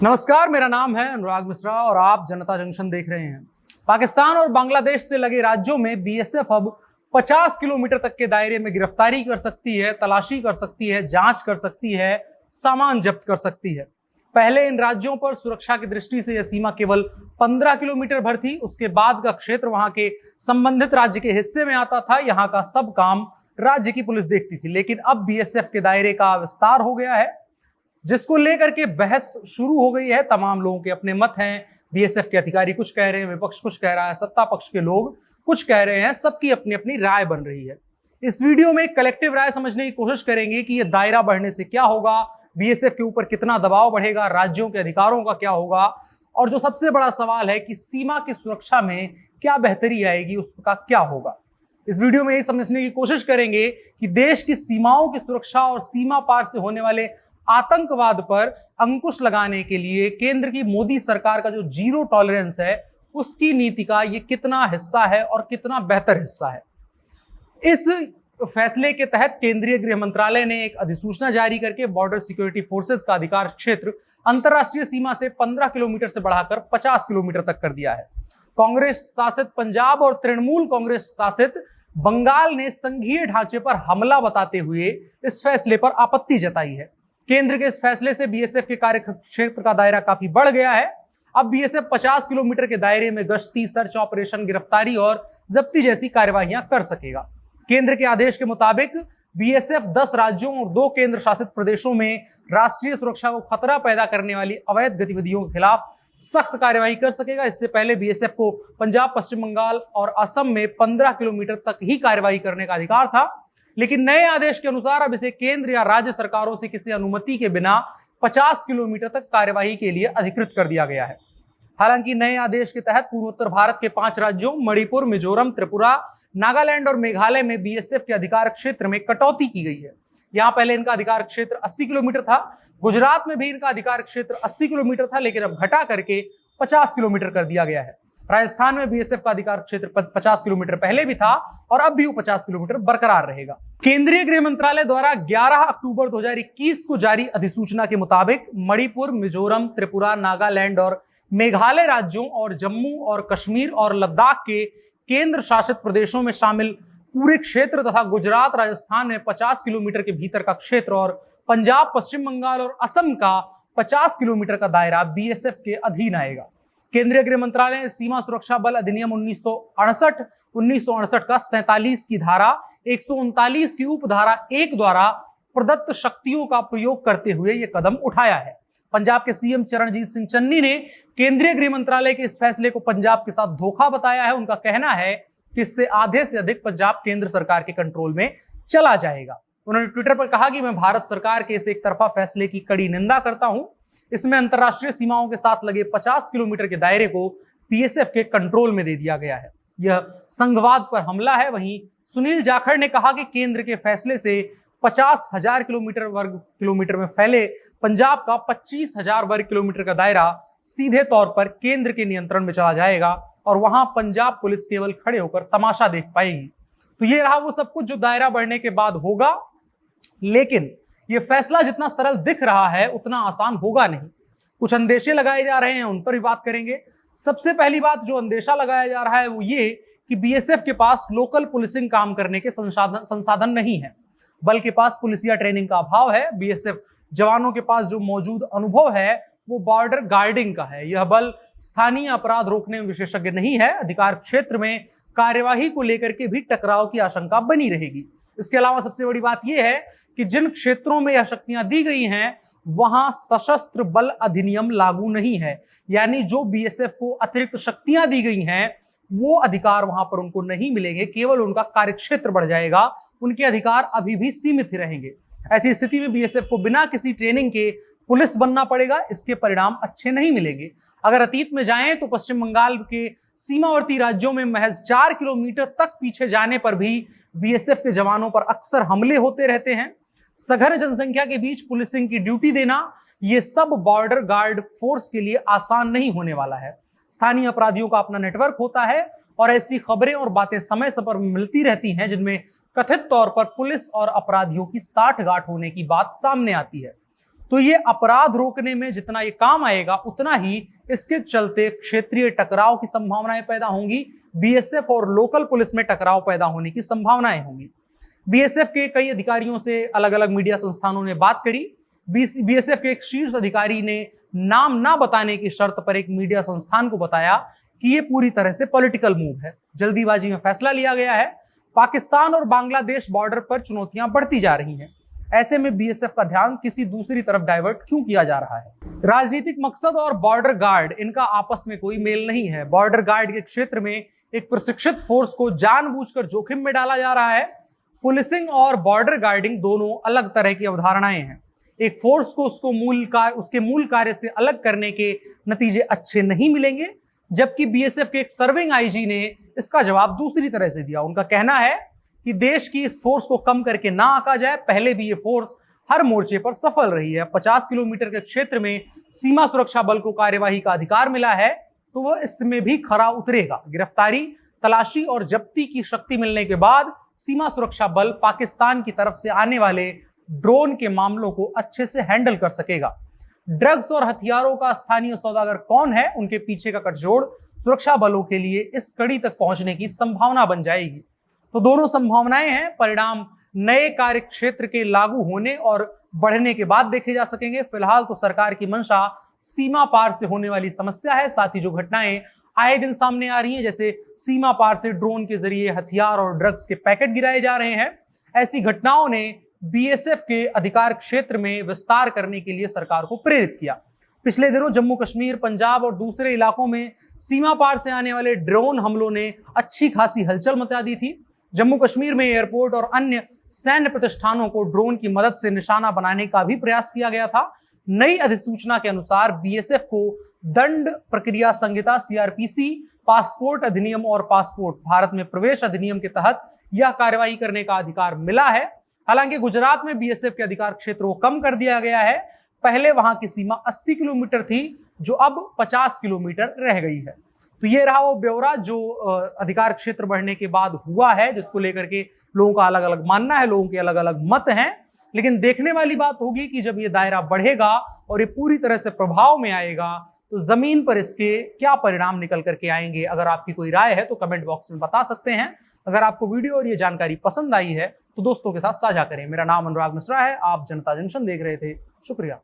नमस्कार, मेरा नाम है अनुराग मिश्रा और आप जनता जंक्शन देख रहे हैं। पाकिस्तान और बांग्लादेश से लगे राज्यों में बीएसएफ अब 50 किलोमीटर तक के दायरे में गिरफ्तारी कर सकती है, तलाशी कर सकती है, जांच कर सकती है, सामान जब्त कर सकती है। पहले इन राज्यों पर सुरक्षा की दृष्टि से यह सीमा केवल 15 किलोमीटर भर थी। उसके बाद का क्षेत्र वहां के संबंधित राज्य के हिस्से में आता था। यहाँ का सब काम राज्य की पुलिस देखती थी। लेकिन अब बीएसएफ के दायरे का विस्तार हो गया है, जिसको लेकर के बहस शुरू हो गई है। तमाम लोगों के अपने मत हैं। बीएसएफ के अधिकारी कुछ कह रहे हैं, विपक्ष कुछ कह रहा है, सत्ता पक्ष के लोग कुछ कह रहे हैं। सबकी अपनी अपनी राय बन रही है। इस वीडियो में कलेक्टिव राय समझने की कोशिश करेंगे कि यह दायरा बढ़ने से क्या होगा, बीएसएफ के ऊपर कितना दबाव बढ़ेगा, राज्यों के अधिकारों का क्या होगा, और जो सबसे बड़ा सवाल है कि सीमा की सुरक्षा में क्या बेहतरी आएगी, उसका क्या होगा। इस वीडियो में यही समझने की कोशिश करेंगे कि देश की सीमाओं की सुरक्षा और सीमा पार से होने वाले आतंकवाद पर अंकुश लगाने के लिए केंद्र की मोदी सरकार का जो जीरो टॉलरेंस है, उसकी नीति का ये कितना हिस्सा है और कितना बेहतर हिस्सा है। इस फैसले के तहत केंद्रीय गृह मंत्रालय ने एक अधिसूचना जारी करके बॉर्डर सिक्योरिटी फोर्सेस का अधिकार क्षेत्र अंतरराष्ट्रीय सीमा से 15 किलोमीटर से बढ़ाकर 50 किलोमीटर तक कर दिया है। कांग्रेस शासित पंजाब और तृणमूल कांग्रेस शासित बंगाल ने संघीय ढांचे पर हमला बताते हुए इस फैसले पर आपत्ति जताई है। केंद्र के इस फैसले से बीएसएफ के कार्य क्षेत्र का दायरा काफी बढ़ गया है। अब बीएसएफ 50 किलोमीटर के दायरे में गश्ती, सर्च ऑपरेशन, गिरफ्तारी और जब्ती जैसी कार्यवाहियां कर सकेगा। केंद्र के आदेश के मुताबिक बीएसएफ 10 राज्यों और 2 केंद्र शासित प्रदेशों में राष्ट्रीय सुरक्षा को खतरा पैदा करने वाली अवैध गतिविधियों के खिलाफ सख्त कार्यवाही कर सकेगा। इससे पहले बीएसएफ को पंजाब, पश्चिम बंगाल और असम में 15 किलोमीटर तक ही कार्यवाही करने का अधिकार था। लेकिन नए आदेश के अनुसार अब इसे केंद्र या राज्य सरकारों से किसी अनुमति के बिना 50 किलोमीटर तक कार्यवाही के लिए अधिकृत कर दिया गया है। हालांकि नए आदेश के तहत पूर्वोत्तर भारत के 5 राज्यों मणिपुर, मिजोरम, त्रिपुरा, नागालैंड और मेघालय में बीएसएफ के अधिकार क्षेत्र में कटौती की गई है। यहां पहले इनका अधिकार क्षेत्र 80 किलोमीटर था। गुजरात में भी इनका अधिकार क्षेत्र 80 किलोमीटर था, लेकिन अब घटा करके 50 किलोमीटर कर दिया गया है। राजस्थान में बीएसएफ का अधिकार क्षेत्र 50 किलोमीटर पहले भी था और अब भी वो 50 किलोमीटर बरकरार रहेगा। केंद्रीय गृह मंत्रालय द्वारा 11 अक्टूबर 2021 को जारी अधिसूचना के मुताबिक मणिपुर, मिजोरम, त्रिपुरा, नागालैंड और मेघालय राज्यों और जम्मू और कश्मीर और लद्दाख के केंद्र शासित प्रदेशों में शामिल पूरे क्षेत्र तथा गुजरात, राजस्थान में 50 किलोमीटर के भीतर का क्षेत्र और पंजाब, पश्चिम बंगाल और असम का 50 किलोमीटर का दायरा बीएसएफ के अधीन आएगा। केंद्रीय गृह मंत्रालय ने सीमा सुरक्षा बल अधिनियम 1968 का 47 की धारा 139 की उपधारा 1 द्वारा प्रदत्त शक्तियों का प्रयोग करते हुए यह कदम उठाया है। पंजाब के सीएम चरणजीत सिंह चन्नी ने केंद्रीय गृह मंत्रालय के इस फैसले को पंजाब के साथ धोखा बताया है। उनका कहना है कि इससे आधे से अधिक पंजाब केंद्र सरकार के कंट्रोल में चला जाएगा। उन्होंने ट्विटर पर कहा कि मैं भारत सरकार के इस एक तरफा फैसले की कड़ी निंदा करता हूं। इसमें अंतरराष्ट्रीय सीमाओं के साथ लगे 50 किलोमीटर के दायरे को बीएसएफ के कंट्रोल में दे दिया गया है। यह संघवाद पर हमला है। वहीं सुनील जाखड़ ने कहा कि केंद्र के फैसले से 50,000 वर्ग किलोमीटर में फैले पंजाब का 25,000 वर्ग किलोमीटर का दायरा सीधे तौर पर केंद्र के नियंत्रण में चला जाएगा और वहां पंजाब पुलिस केवल खड़े होकर तमाशा देख पाएगी। तो ये रहा वो सब कुछ जो दायरा बढ़ने के बाद होगा। लेकिन यह फैसला जितना सरल दिख रहा है उतना आसान होगा नहीं। कुछ अंदेशे लगाए जा रहे हैं, उन पर भी बात करेंगे। सबसे पहली बात जो अंदेशा लगाया जा रहा है वो ये कि बीएसएफ के पास लोकल पुलिसिंग काम करने के संसाधन नहीं है। बल के पास पुलिसिया ट्रेनिंग का अभाव है। बीएसएफ जवानों के पास जो मौजूद अनुभव है वो बॉर्डर गार्डिंग का है। यह बल स्थानीय अपराध रोकने में विशेषज्ञ नहीं है। अधिकार क्षेत्र में कार्यवाही को लेकर के भी टकराव की आशंका बनी रहेगी। इसके अलावा सबसे बड़ी बात यह है कि जिन क्षेत्रों में यह शक्तियां दी गई हैं वहां सशस्त्र बल अधिनियम लागू नहीं है। यानी जो बीएसएफ को अतिरिक्त शक्तियां दी गई हैं वो अधिकार वहां पर उनको नहीं मिलेंगे। केवल उनका कार्यक्षेत्र बढ़ जाएगा, उनके अधिकार अभी भी सीमित ही रहेंगे। ऐसी स्थिति में बीएसएफ को बिना किसी ट्रेनिंग के पुलिस बनना पड़ेगा। इसके परिणाम अच्छे नहीं मिलेंगे। अगर अतीत में जाएं तो पश्चिम बंगाल के सीमावर्ती राज्यों में महज 4 किलोमीटर तक पीछे जाने पर भी बीएसएफ के जवानों पर अक्सर हमले होते रहते हैं। सघन जनसंख्या के बीच पुलिसिंग की ड्यूटी देना ये सब बॉर्डर गार्ड फोर्स के लिए आसान नहीं होने वाला है। स्थानीय अपराधियों का अपना नेटवर्क होता है और ऐसी खबरें और बातें समय समय पर मिलती रहती हैं जिनमें कथित तौर पर पुलिस और अपराधियों की साठगांठ होने की बात सामने आती है। तो ये अपराध रोकने में जितना ये काम आएगा उतना ही इसके चलते क्षेत्रीय टकराव की संभावनाएं पैदा होंगी, बीएसएफ और लोकल पुलिस में टकराव पैदा होने की संभावनाएं होंगी। बीएसएफ के कई अधिकारियों से अलग अलग मीडिया संस्थानों ने बात करी। बीएसएफ के एक शीर्ष अधिकारी ने नाम ना बताने की शर्त पर एक मीडिया संस्थान को बताया कि ये पूरी तरह से पॉलिटिकल मूव है, जल्दीबाजी में फैसला लिया गया है। पाकिस्तान और बांग्लादेश बॉर्डर पर चुनौतियां बढ़ती जा रही हैं, ऐसे में बीएसएफ का ध्यान किसी दूसरी तरफ डाइवर्ट क्यों किया जा रहा है? राजनीतिक मकसद और बॉर्डर गार्ड, इनका आपस में कोई मेल नहीं है। बॉर्डर गार्ड के क्षेत्र में एक प्रशिक्षित फोर्स को जानबूझकर जोखिम में डाला जा रहा है। पुलिसिंग और बॉर्डर गार्डिंग दोनों अलग तरह की अवधारणाएं हैं। एक फोर्स को उसके मूल कार्य से अलग करने के नतीजे अच्छे नहीं मिलेंगे, जबकि बीएसएफ के एक सर्विंग आईजी ने इसका जवाब दूसरी तरह से दिया। उनका कहना है कि देश की इस फोर्स को कम करके ना आंका जाए, पहले भी ये फोर्स हर मोर्चे पर सफल रही है। 50 किलोमीटर के क्षेत्र में सीमा सुरक्षा बल को कार्यवाही का अधिकार मिला है, तो वह इसमें भी खरा उतरेगा। गिरफ्तारी, तलाशी और जब्ती की शक्ति मिलने के बाद सीमा सुरक्षा बल पाकिस्तान की तरफ से आने वाले ड्रोन के मामलों को अच्छे से हैंडल कर सकेगा। ड्रग्स और हथियारों का स्थानीय सौदागर कौन है, उनके पीछे का गठजोड़ सुरक्षा बलों के लिए इस कड़ी तक पहुंचने की संभावना बन जाएगी। तो दोनों संभावनाएं हैं, परिणाम नए कार्य क्षेत्र के लागू होने और बढ़ने के बाद देखे जा सकेंगे। फिलहाल तो सरकार की मंशा सीमा पार से होने वाली समस्या है। साथ ही जो घटनाएं आए दिन सामने आ रही हैं, जैसे सीमा पार से ड्रोन के जरिए हथियार और ड्रग्स के पैकेट गिराए जा रहे हैं, ऐसी घटनाओं ने बीएसएफ के अधिकार क्षेत्र में विस्तार करने के लिए सरकार को प्रेरित किया। पिछले दिनों जम्मू कश्मीर, पंजाब और दूसरे इलाकों में सीमा पार से आने वाले ड्रोन हमलों ने अच्छी खासी हलचल मचा दी थी। जम्मू कश्मीर में एयरपोर्ट और अन्य सैन्य प्रतिष्ठानों को ड्रोन की मदद से निशाना बनाने का भी प्रयास किया गया था। नई अधिसूचना के अनुसार बीएसएफ को दंड प्रक्रिया संहिता सीआरपीसी, पासपोर्ट अधिनियम और पासपोर्ट भारत में प्रवेश अधिनियम के तहत यह कार्रवाई करने का अधिकार मिला है। हालांकि गुजरात में बीएसएफ के अधिकार क्षेत्र को कम कर दिया गया है। पहले वहां की सीमा 80 किलोमीटर थी, जो अब 50 किलोमीटर रह गई है। तो ये रहा वो ब्यौरा जो अधिकार क्षेत्र बढ़ने के बाद हुआ है, जिसको लेकर के लोगों का अलग अलग मानना है, लोगों के अलग अलग मत हैं। लेकिन देखने वाली बात होगी कि जब ये दायरा बढ़ेगा और ये पूरी तरह से प्रभाव में आएगा, तो जमीन पर इसके क्या परिणाम निकल करके आएंगे। अगर आपकी कोई राय है तो कमेंट बॉक्स में बता सकते हैं। अगर आपको वीडियो और ये जानकारी पसंद आई है तो दोस्तों के साथ साझा करें। मेरा नाम अनुराग मिश्रा है, आप जनता जंक्शन देख रहे थे। शुक्रिया।